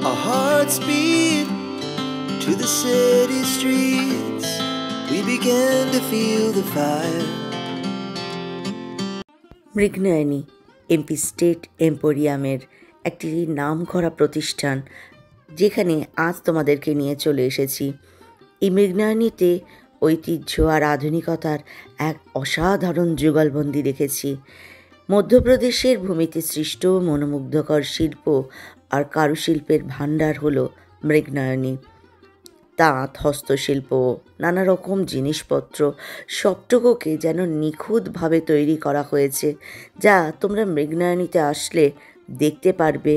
Our hearts beat to the city streets. We began to feel the fire. Mrignayani MP state এম্পোরিয়ামের একটি নামকরা প্রতিষ্ঠান, যেখানে আজ তোমাদেরকে নিয়ে চলে এসেছি। এই মৃগনয়নীতে ঐতিহ্য আর আধুনিকতার এক অসাধারণ যুগলবন্দি দেখেছি। মধ্যপ্রদেশের ভূমিতে সৃষ্ট মনোমুগ্ধকর শিল্প আর কারুশিল্পের ভাণ্ডার হলো মৃগনয়নী। তাঁত, হস্তশিল্প, নানা রকম জিনিসপত্র সবটুকুকে যেন নিখুঁতভাবে তৈরি করা হয়েছে, যা তোমরা মৃগনয়নীতে আসলে দেখতে পারবে,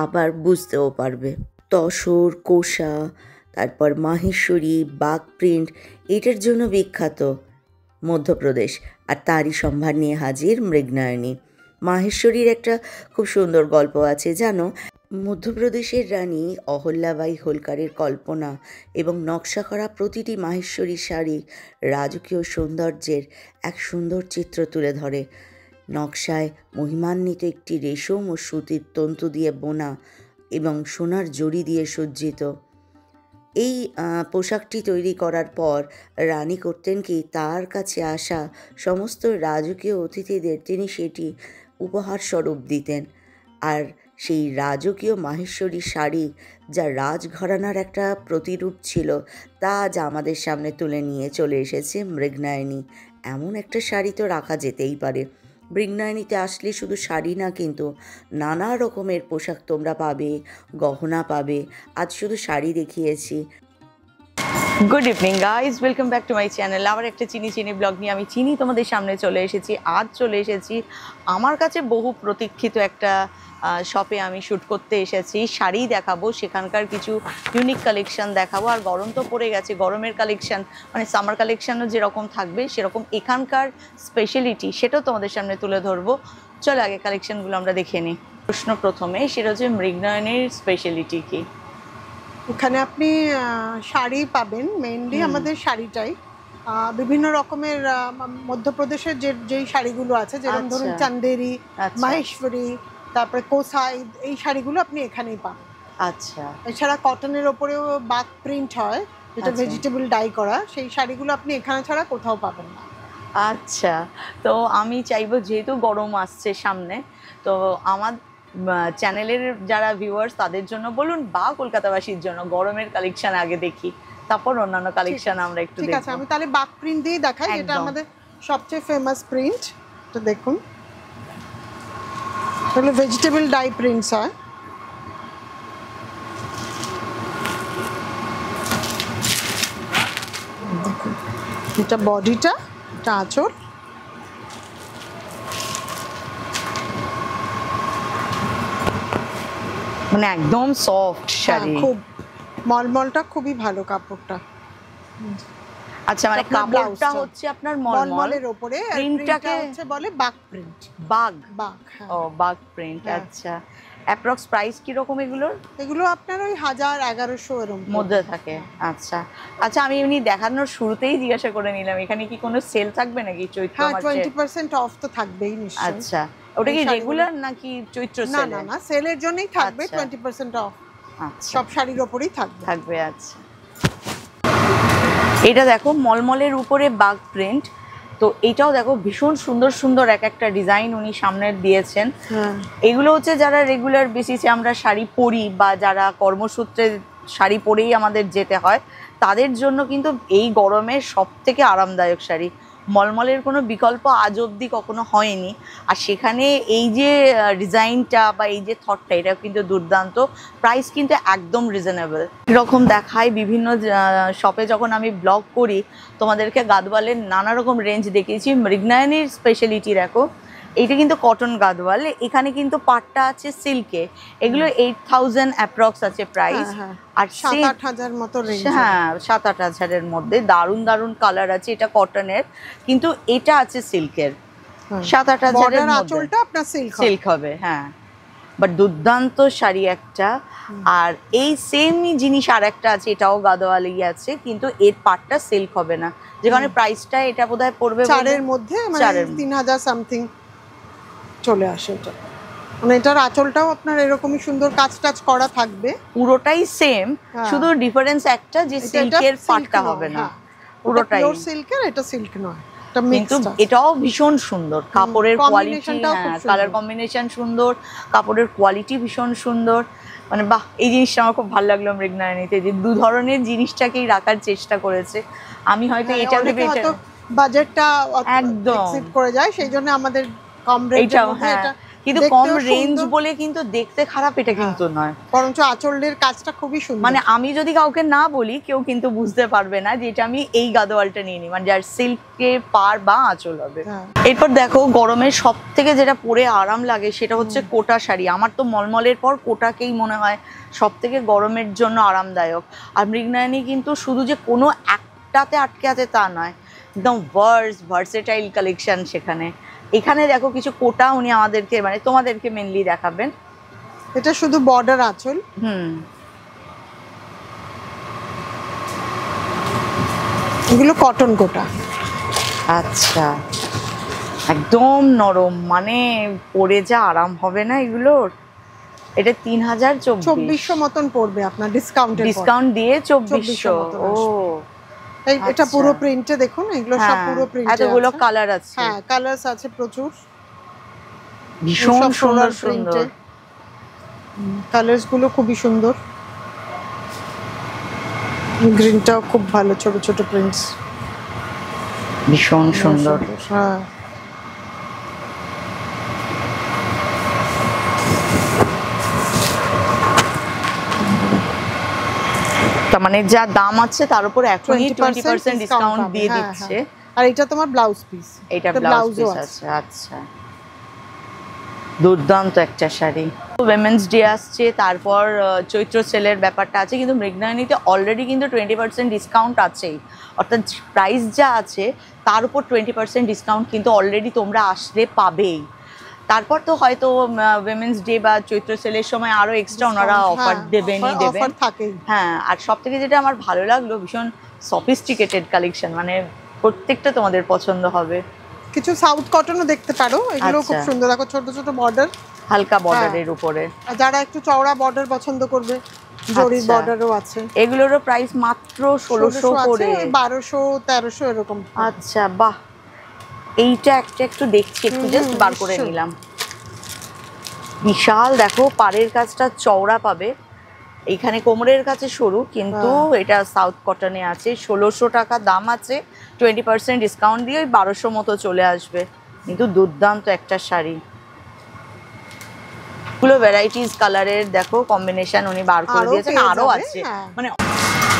আবার বুঝতেও পারবে। তসর, কোষা, তারপর মাহেশ্বরী, বাঘ প্রিন্ট এটার জন্য বিখ্যাত মধ্যপ্রদেশ, আর তারই সম্ভার নিয়ে হাজির মৃগনয়নী। মাহেশ্বরীর একটা খুব সুন্দর গল্প আছে জানো। মধ্যপ্রদেশের রানী অহল্যাবাই হোলকারের কল্পনা এবং নকশা করা প্রতিটি মাহেশ্বরী শাড়ি রাজকীয় সৌন্দর্যের এক সুন্দর চিত্র তুলে ধরে। নকশায় মহিমান্বিত একটি রেশম ও সুতির তন্তু দিয়ে বোনা এবং সোনার জড়ি দিয়ে সজ্জিত। এই পোশাকটি তৈরি করার পর রানী করতেন কি, তার কাছে আসা সমস্ত রাজকীয় অতিথিদের তিনি সেটি উপহার স্বরূপ দিতেন। আর সেই রাজকীয় মাহেশ্বরী শাড়ি, যা রাজঘরানার একটা প্রতিরূপ ছিল, তা আজ আমাদের সামনে তুলে নিয়ে চলে এসেছে মৃগনয়নী। এমন একটা শাড়ি তো রাখা যেতেই পারে। মৃগনয়নীতে আসলে শুধু শাড়ি না, কিন্তু নানা রকমের পোশাক তোমরা পাবে, গহনা পাবে। আজ শুধু শাড়ি দেখিয়েছি। Good evening guys, welcome back to my channel. আবার একটা চিনি ব্লগ নিয়ে আমি চিনি তোমাদের সামনে চলে এসেছি। আজ চলে এসেছি আমার কাছে বহু প্রতীক্ষিত একটা শপে। আমি শ্যুট করতে এসেছি, শাড়ি দেখাবো, সেখানকার কিছু ইউনিক কালেকশান দেখাবো। আর গরম তো পড়ে গেছে, গরমের কালেকশান মানে সামার কালেকশানও যেরকম থাকবে, সেরকম এখানকার স্পেশালিটি সেটাও তোমাদের সামনে তুলে ধরবো। চলো আগে কালেকশানগুলো আমরা দেখে নিই। প্রশ্ন প্রথমে, সেটা হচ্ছে মৃগনয়নীর স্পেশালিটি কি? এখানে আপনি শাড়ি পাবেন, মেইনলি আমাদের শাড়িটাই বিভিন্ন রকমের মধ্যপ্রদেশের যেই শাড়িগুলো আছে, যেমন ধরুন চান্দেরি, মাহেশ্বরী, তারপরে কোসাই, এই শাড়িগুলো আপনি এখানেই পাবেন। আচ্ছা, এছাড়া কটনের ওপরেও বাক প্রিন্ট হয়, যেটা ভেজিটেবল ডাই করা, সেই শাড়িগুলো আপনি এখানে ছাড়া কোথাও পাবেন না। আচ্ছা, তো আমি চাইবো, যেহেতু গরম আসছে সামনে, তো আমার চ্যানেলের যারা ভিউয়ার্স তাদের জন্য বলুন বা কলকাতাবাসীর জন্য গরমের কালেকশন আগে দেখি, তারপর অন্যান্য কালেকশন আমরা একটু দেখব। ঠিক আছে, আমি তাহলে বাক প্রিন্ট দিয়ে দেখাই, যেটা আমাদের সবচেয়ে ফেমাস প্রিন্ট। তো দেখুন, তাহলে ভেজিটেবল ডাই প্রিন্টস হয়। দেখুন, এটা বডিটা, এটা আঁচল। মানে একদম সফট শাড়ি, খুব মলমলটা খুবই ভালো কাপড়টা। আচ্ছা, মানে কাপড়টা হচ্ছে আপনার মলমলের উপরে, প্রিন্টটাকে হচ্ছে বলে বাগ প্রিন্ট। বাগ, ও বাগ প্রিন্ট। আচ্ছা, অ্যাপ্রক্স প্রাইস কি রকম এগুলোর? এগুলো আপনার ওই 1000-1100 এর মধ্যে থাকে। আচ্ছা আচ্ছা, আমি এমনি দেখানোর শুরুতেই জিজ্ঞাসা করে নিলাম, এখানে কি কোনো সেল থাকবে নাকি চৈত্র মাসে? 20% অফ তো থাকবেই নিশ্চয়ই। আচ্ছা, ওটা কি রেগুলার নাকি চৈত্র সেল? না, সেলের জন্যই থাকবে 20% অফ। আচ্ছা, সব শাড়ির উপরেই থাকবে। আচ্ছা, এটা দেখো মলমলের উপরে বাগ প্রিন্ট। তো এটাও দেখো ভীষণ সুন্দর সুন্দর এক একটা ডিজাইন উনি সামনে দিয়েছেন। এগুলো হচ্ছে যারা রেগুলার বেসিসে আমরা শাড়ি পরি, বা যারা কর্মসূত্রে শাড়ি পরেই আমাদের যেতে হয়, তাদের জন্য কিন্তু এই গরমে সব থেকে আরামদায়ক শাড়ি। মলমলের কোনো বিকল্প আজ অবধি কখনো হয়নি। আর সেখানে এই যে ডিজাইনটা বা এই যে থটটা, এটা কিন্তু দুর্দান্ত। প্রাইস কিন্তু একদম রিজনেবল। এরকম দেখায় বিভিন্ন শপে যখন আমি ব্লগ করি, তোমাদেরকে গাদওয়ালের নানা রকম রেঞ্জ দেখিয়েছি। মৃগনয়নীর স্পেশালিটি দেখো, এইটা কিন্তু কটন গাদওয়াল, এখানে কিন্তু পাটটা আছে সিল্কে। এগুলো 8000 অ্যাপ্রক্স আছে প্রাইস। আর 7-8000 মতো রেঞ্জ। হ্যাঁ, 7-8000 মধ্যে দারুণ দারুণ কালার আছে। এটা কটনের, কিন্তু এটা আছে সিল্কের। 7-8000 এর মধ্যে আঁচলটা আপনার সিল্ক হবে। হ্যাঁ, বাট দুর্দান্ত শাড়ি একটা। আর এই সেমই জিনিস আর একটা আছে, এটাও গাদওয়ালি আছে, কিন্তু এর পাটটা সিল্ক হবে না। যেখানে প্রাইসটা এটা বোধহয় পড়বে 4 এর মধ্যে, মানে 3000 সামথিং চলে আসে। এটা মানে এটার আঁচলটাও আপনার এরকমই সুন্দর কাজ টাচ করা থাকবে, পুরোটাই সেম, শুধু ডিফারেন্স একটা যে সিল্কের পাটটা হবে না, পুরোটাই পিওর সিল্কের, এটা সিল্ক নয়, এটা কিন্তু মিক্সড। এটাও ভীষণ সুন্দর, কাপড়ের কোয়ালিটি, কালার কম্বিনেশন সুন্দর, কাপড়ের কোয়ালিটি ভীষণ সুন্দর, মানে বাহ, এই জিনিসটা আমার খুব ভালো লাগলো মৃগনয়নীতে, যে দু ধরনের জিনিসটাকেই রাখার চেষ্টা করেছে। আমি হয়তো এটা ভেবে বাজেটটা একদম এক্সিড করে যায়, সেই জন্য আমাদের কম রেঞ্জের মধ্যে এটা, কিন্তু কম রেঞ্জ বলে কিন্তু দেখতে খারাপ এটা কিন্তু নয়, বরঞ্চ আঁচলের কাজটা খুবই সুন্দর। মানে আমি যদি কাউকে না বলি কেউ কিন্তু বুঝতে পারবে না যে এটা আমি এই গাদোয়ালটা নিয়ে নিই, মানে যার সিল্কের পার বা আঁচল হবে। এরপর দেখো গরমের সব থেকে যেটা পরে আরাম লাগে সেটা হচ্ছে কোটা শাড়ি। আমার তো মলমলের পর কোটাকেই মনে হয় সব থেকে গরমের জন্য আরামদায়ক। আর মৃগনয়নী কিন্তু শুধু যে কোনো একটাতে আটকে আছে তা নয়, একদম ভার্সেটাইল কালেকশন সেখানে। এখানে দেখো কিছু কোটা উনি আমাদেরকে, মানে তোমাদেরকে মেনলি দেখাবেন। এটা শুধু বর্ডার আঁচল, এগুলো কটন কোটা। আচ্ছা, একদম নরম, মানে পরে যা আরাম হবে না এগুলোর। এটা 3024 মতন পড়বে আপনার ডিসকাউন্ট দিয়ে 2400। ও এটা পুরো প্রিন্টে দেখুন, এগুলো সব পুরো প্রিন্টে, এতগুলো কালার আছে। হ্যাঁ, কালারস আছে প্রচুর, ভীষণ সুন্দর সুন্দর কালারস গুলো, খুবই সুন্দর। গ্রিনটাও খুব ভালো, ছোট ছোট প্রিন্টস, ভীষণ সুন্দর। হ্যাঁ, তার মানে যা দাম আছে তার উপর এখনই 20% ডিসকাউন্ট দিয়ে দিচ্ছে। আর এটা তোমার ব্লাউজ পিস, এটা ব্লাউজ পিস আছে। আচ্ছা, দুর্দান্ত একটা শাড়ি। উইমেন্স ডে আসছে, তারপর চৈত্র সেলের ব্যাপারটা আছে, কিন্তু মৃগনয়নীতে অলরেডি কিন্তু 20% ডিসকাউন্ট আছেই, অর্থাৎ প্রাইস যা আছে তার উপর 20% ডিসকাউন্ট কিন্তু অলরেডি তোমরা আসলে পাবেই। তারপর তো হয়তো উইমেন্স ডে বা চৈত্র সেলের সময় আরো এক্সট্রা ওনারা অফার দেবেন। হ্যাঁ, আর সব থেকে যেটা আমার ভালো লাগলো, ভীষণ সফিস্টিকেটেড কালেকশন, মানে প্রত্যেকটা তোমাদের পছন্দ হবে। কিছু সাউথ কটনও দেখতে পারো, এগুলো খুব সুন্দর, দেখো ছোট ছোট বর্ডার, হালকা বর্ডারের উপরে। যারা একটু চওড়া বর্ডার পছন্দ করবে, জরির বর্ডারও আছে। এগুলোরও প্রাইস মাত্র 1600 করে, 1200 1300 এরকম। আচ্ছা, বাহ, এইটা একটু দেখছি, একটু জাস্ট বার করে নিলাম। বিশাল, দেখো পাড়ের কাজটা চওড়া পাবে, এইখানে কোমরের কাছে সরু, কিন্তু এটা সাউথ কটনে আছে। 1600 টাকা দাম আছে, 20% ডিসকাউন্ট দিয়ে ওই 1200 মতো চলে আসবে। কিন্তু দুর্দান্ত একটা শাড়ি, গুলো ভ্যারাইটিস কালারের দেখো কম্বিনেশন উনি বার করে দিয়েছেন, আরো আছে। মানে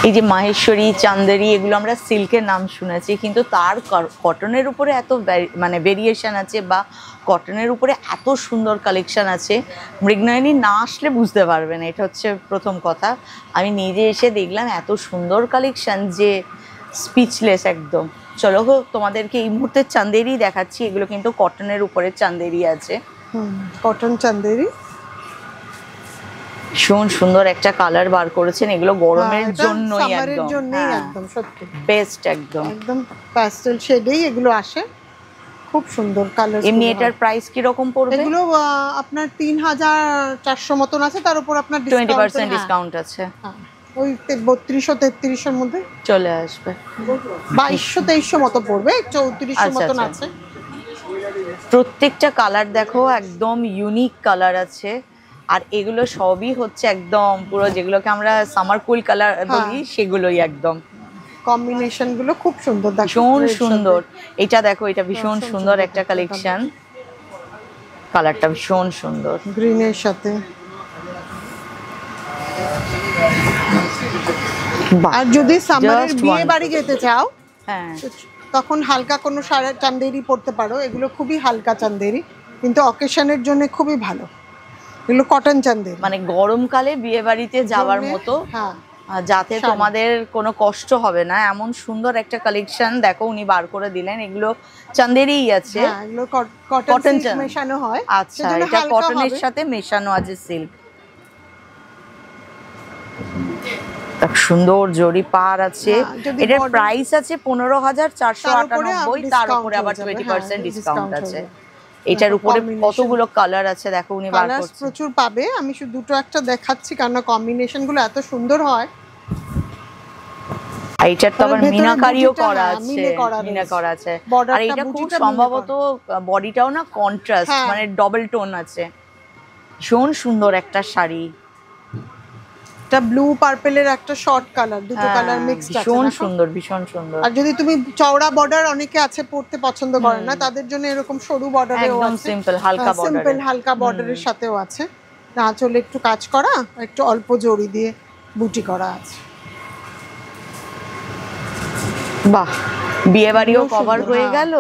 এই যে মাহেশ্বরী, চান্দেরি, এগুলো আমরা সিল্কের নাম শুনেছি, কিন্তু তার কটনের উপরে এত মানে ভেরিয়েশন আছে, বা কটনের উপরে এত সুন্দর কালেকশন আছে, মৃগনয়নী না আসলে বুঝতে পারবে না। এটা হচ্ছে প্রথম কথা। আমি নিজে এসে দেখলাম এত সুন্দর কালেকশন যে স্পিচলেস একদম। চলো তোমাদেরকে এই মুহূর্তে চান্দেরি দেখাচ্ছি। এগুলো কিন্তু কটনের উপরে চান্দেরি আছে, কটন চান্দেরি, ভীষণ সুন্দর একটা কালার বার করেছেন। এগুলো গরমের জন্যই একদম সত্যি বেস্ট, একদম প্যাস্টেল শেডেই এগুলো আসে, খুব সুন্দর কালার। এমনি এটার প্রাইস কি রকম পড়বে? এগুলো আপনার 3400 মতন আছে, তার উপর আপনার 20% ডিসকাউন্ট আছে, ওই 3200-3300 এর মধ্যে চলে আসবে। 2200-2300 মতো পড়বে, 3400 মতন আছে। প্রত্যেকটা কালার দেখো একদম ইউনিক কালার আছে, আর এগুলো সবই হচ্ছে একদম পুরো যেগুলোকে আমরা সামার কুল কালার বলি, সেগুলোই একদম। কম্বিনেশন গুলো খুব সুন্দর, ভীষণ সুন্দর। এটা দেখো, এটা ভীষণ সুন্দর একটা কালেকশন, কালারটা ভীষণ সুন্দর, গ্রিনের সাথে। আর যদি সামারের বিয়ে বাড়ি যেতে চাও, হ্যাঁ, তখন হালকা কোনো চান্দেরি পরতে পারো। এগুলো খুবই হালকা চান্দেরি, কিন্তু অকেশনের জন্য খুবই ভালো। এগুলো কটন চান্দেরি, মানে গরমকালে বিয়ে বাড়িতে যাওয়ার মতো, যাতে তোমাদের কোনো কষ্ট হবে না, এমন সুন্দর একটা কালেকশন দেখো উনি বার করে দিলেন। এগুলো চান্দেরিই আছে, এগুলো কটন মেশানো হয়। আচ্ছা, এটা কটনের সাথে মেশানো আছে সিল্ক। সুন্দর জরি পার আছে। এটার প্রাইস আছে 15,498, তার উপরে আবার 20% ডিসকাউন্ট আছে। এটার উপরে কতগুলো কালার আছে দেখো, উনি বার কালার করছেন। প্রচুর পাবে, আমি শুধু দুটো একটা দেখাচ্ছি কারণ কম্বিনেশন গুলো এত সুন্দর হয়। আর এটার তো আবার মিনাকারিও করা হ্যাঁ, আছে, মিনা করা আছে। আর বর্ডারটা এটা খুব বুটিটা সম্ভবত বডিটাও না কন্ট্রাস্ট, হ্যাঁ। মানে ডবল টোন আছে। ভীষণ সুন্দর একটা শাড়ি, এটা ব্লু পার্পেলের একটা শর্ট কালার, দুটো কালার মিক্সড আছে, ভীষণ সুন্দর, ভীষণ সুন্দর। আর যদি তুমি চওড়া বর্ডার, অনেকে আছে পড়তে পছন্দ করে না, তাদের জন্য এরকম সরু বর্ডারেও একদম আছে, সিম্পল হালকা বর্ডার, সিম্পল হালকা বর্ডারের সাথেও আছে। আঁচলে একটু কাজ করা, একটু অল্প জড়ি দিয়ে বুটি করা আছে। বাহ, বিয়ে বাড়িও কভার সুন্দর, হয়ে হ্যাঁ। গেল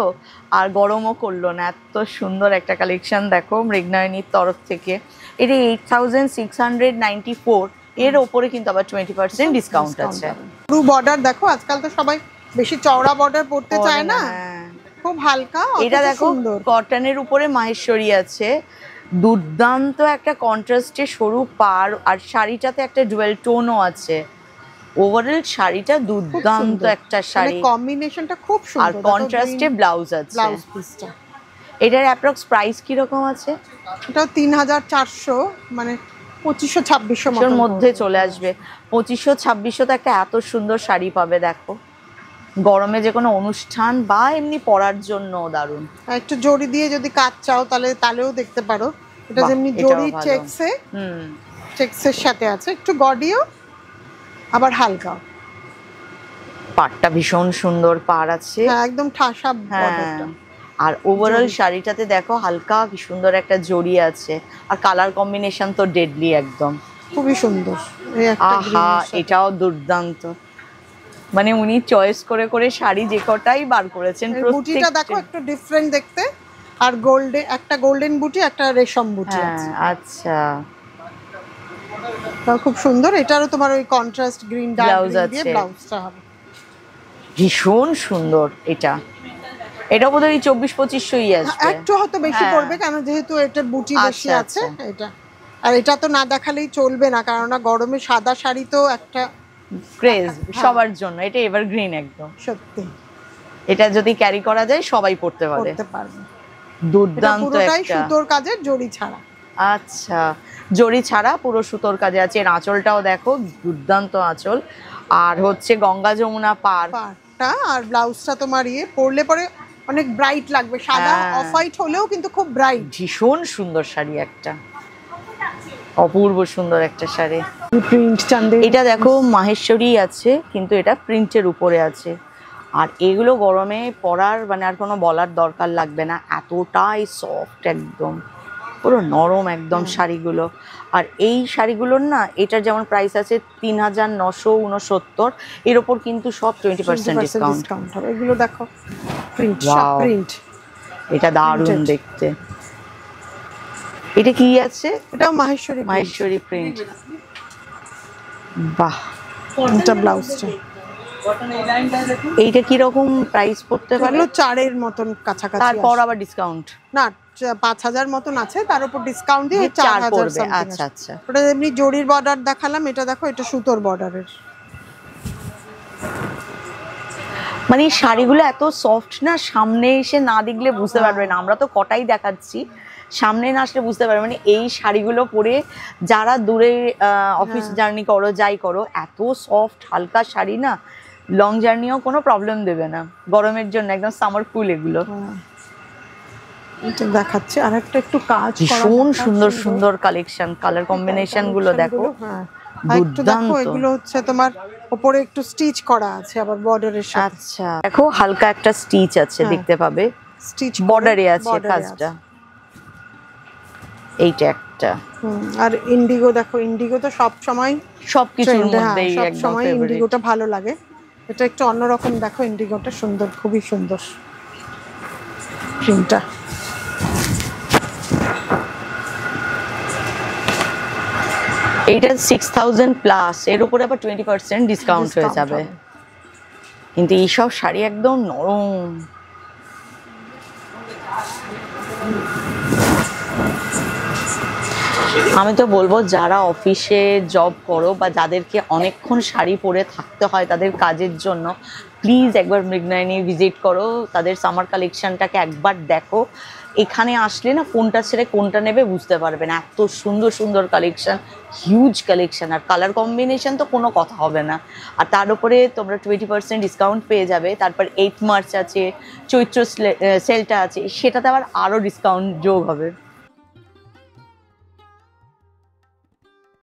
আর গরমও করলো না। এত সুন্দর একটা কালেকশন দেখো মৃগনয়নীর তরফ থেকে। এটা 8694, এর ওপরে কিন্তু আবার 20% ডিসকাউন্ট আছে। পুরো বর্ডার দেখো, আজকাল তো সবাই বেশি চওড়া বর্ডার পড়তে চায় না, খুব হালকা। এটা দেখো কটনের উপরে মাহেশ্বরী আছে, দুর্দান্ত একটা কন্ট্রাস্টে সরু পাড়, আর শাড়িটাতে একটা ডুয়েল টোনও আছে। ওভারঅল শাড়িটা দুর্দান্ত একটা শাড়ি, কম্বিনেশনটা খুব সুন্দর, আর কন্ট্রাস্টে ব্লাউজ আছে। ব্লাউজ পিসটা এটার অ্যাপ্রক্স প্রাইস কি রকম আছে? এটা 3400, মানে 2500-2600 মধ্যে চলে আসবে। 2500-2600 তো একটা এত সুন্দর শাড়ি পাবে দেখো, গরমে যে কোনো অনুষ্ঠান বা এমনি পরার জন্য দারুণ। একটু জড়ি দিয়ে যদি কাজ চাও তাহলেও দেখতে পারো। এটা বাহ, যেমনি এটাও জড়ি ভালো। চেকসের সাথে আছে, একটু গডিও আবার হালকা। পাড়টা ভীষণ সুন্দর পাড় আছে, হ্যাঁ, একদম ঠাসা বর্ডারটা। আর ওভারঅল শাড়িটাতে দেখো হালকা কি সুন্দর একটা জড়ি আছে, আর কালার কম্বিনেশন তো ডেডলি একদম, খুবই সুন্দর। এই একটা আহা, এটাও দুর্দান্ত। মানে উনি চয়েস করে করে শাড়ি যে কটাই বার করেছেন, বুটিটা দেখো একটু ডিফারেন্ট দেখতে, আর একটা গোল্ডেন বুটি, একটা রেশম বুটি আছে। আচ্ছা, তাও খুব সুন্দর। এটারও তোমার ওই কন্ট্রাস্ট গ্রিন ব্লাউজ ডার্ক দিয়ে আছে। ব্লাউজটা হবে ভীষণ সুন্দর। এটা বোধহয় 2400-2500ই আসবে, একটু হয়তো বেশি পড়বে, কারণ যেহেতু এটার বুটি বেশি আছে। এটা আর এটা তো না দেখালেই চলবে না, কারণ গরমে সাদা শাড়ি তো একটা ক্রেজ সবার জন্য, এটা এভারগ্রিন একদম। সত্যি, এটা যদি ক্যারি করা যায় সবাই পড়তে পারবে। দুর্দান্ত পুরোটাই একটা সুতোর কাজের, জড়ি ছাড়া। আচ্ছা, জড়ি ছাড়া পুরো সুতোর কাজে আছে। এর আঁচলটাও দেখো, দুর্দান্ত আঁচল, আর হচ্ছে গঙ্গা যমুনা পাড়টা, আর ব্লাউজটা তোমার পরলে পরে অনেক ব্রাইট লাগবে, সাদা অফ হোয়াইট হলেও কিন্তু খুব ব্রাইট। ভীষণ সুন্দর শাড়ি, একটা অপূর্ব সুন্দর একটা শাড়ি। প্রিন্ট চান্দেরি, এটা দেখো মাহেশ্বরী আছে, কিন্তু এটা প্রিন্টের উপরে আছে। আর এগুলো গরমে পরার মানে আর কোনো বলার দরকার লাগবে না, এতটাই সফট, একদম পুরো নরম একদম শাড়িগুলো। আর এই শাড়িগুলোর না, এটার যেমন প্রাইস আছে 3969, এর ওপর কিন্তু সব 20% ডিসকাউন্ট। এগুলো দেখো প্রিন্ট, প্রিন্ট, এটা দারুণ দেখতে। এটা কি আছে? এটাও মাহেশ্বরী প্রিন্ট। বাহ, এটা ব্লাউজটা। এইটা কি রকম প্রাইস পড়তে পারে? 4-এর মতন কাছাকাছি, তারপর আবার ডিসকাউন্ট না 5000 মতন আছে, তার উপর ডিসকাউন্ট দিয়ে 4000 পড়বে। something আচ্ছা আছে। আচ্ছা, ওটা এমনি জড়ির বর্ডার দেখালাম, এটা দেখো এটা সুতোর বর্ডারের। মানে শাড়িগুলো এত সফট না, সামনে এসে না দেখলে বুঝতে পারবে না। আমরা তো কটাই দেখাচ্ছি, সামনে না আসলে বুঝতে পারবে। মানে এই শাড়িগুলো পরে যারা দূরে অফিস জার্নি করো, যাই করো, এত সফট হালকা শাড়ি না, লং জার্নিও কোনো প্রবলেম দেবে না গরমের জন্য, একদম সামার কুল এগুলো। এটা দেখাচ্ছে আর একটা একটু কাজ করা, ভীষণ সুন্দর সুন্দর কালেকশন, কালার কম্বিনেশন গুলো দেখো, একটু দেখো। এগুলো হচ্ছে তোমার উপরে একটু স্টিচ করা আছে আবার বর্ডারের সাথে। আচ্ছা, দেখো হালকা একটা স্টিচ আছে, দেখতে পাবে স্টিচ বর্ডারে আছে কাজটা। এইটা একটা, আর ইন্ডিগো দেখো, ইন্ডিগো তো সব সময় সবকিছুর মধ্যেই সব একদম সময় ফেভারিট। ইন্ডিগোটা ভালো লাগে। এটা একটু অন্যরকম দেখো, ইন্ডিগোটা সুন্দর, খুবই সুন্দর প্রিন্টটা। এইটা 6000+, এর উপরে আবার 20% ডিসকাউন্ট হয়ে যাবে। কিন্তু এইসব শাড়ি একদম নরম। আমি তো বলবো যারা অফিসে জব করো বা যাদেরকে অনেকক্ষণ শাড়ি পরে থাকতে হয় তাদের কাজের জন্য, প্লিজ একবার মৃগনয়নী ভিজিট করো, তাদের সামার কালেকশনটাকে একবার দেখো। এখানে আসলে না কোনটা ছেড়ে কোনটা নেবে বুঝতে পারবে না, এত সুন্দর সুন্দর কালেকশন, হিউজ কালেকশন, আর কালার কম্বিনেশন তো কোনো কথা হবে না। আর তার উপরে তোমরা 20% ডিসকাউন্ট পেয়ে যাবে। তারপর 8 মার্চ আছে, চৈত্র সেলটা আছে, সেটাতে আবার আরও ডিসকাউন্ট যোগ হবে।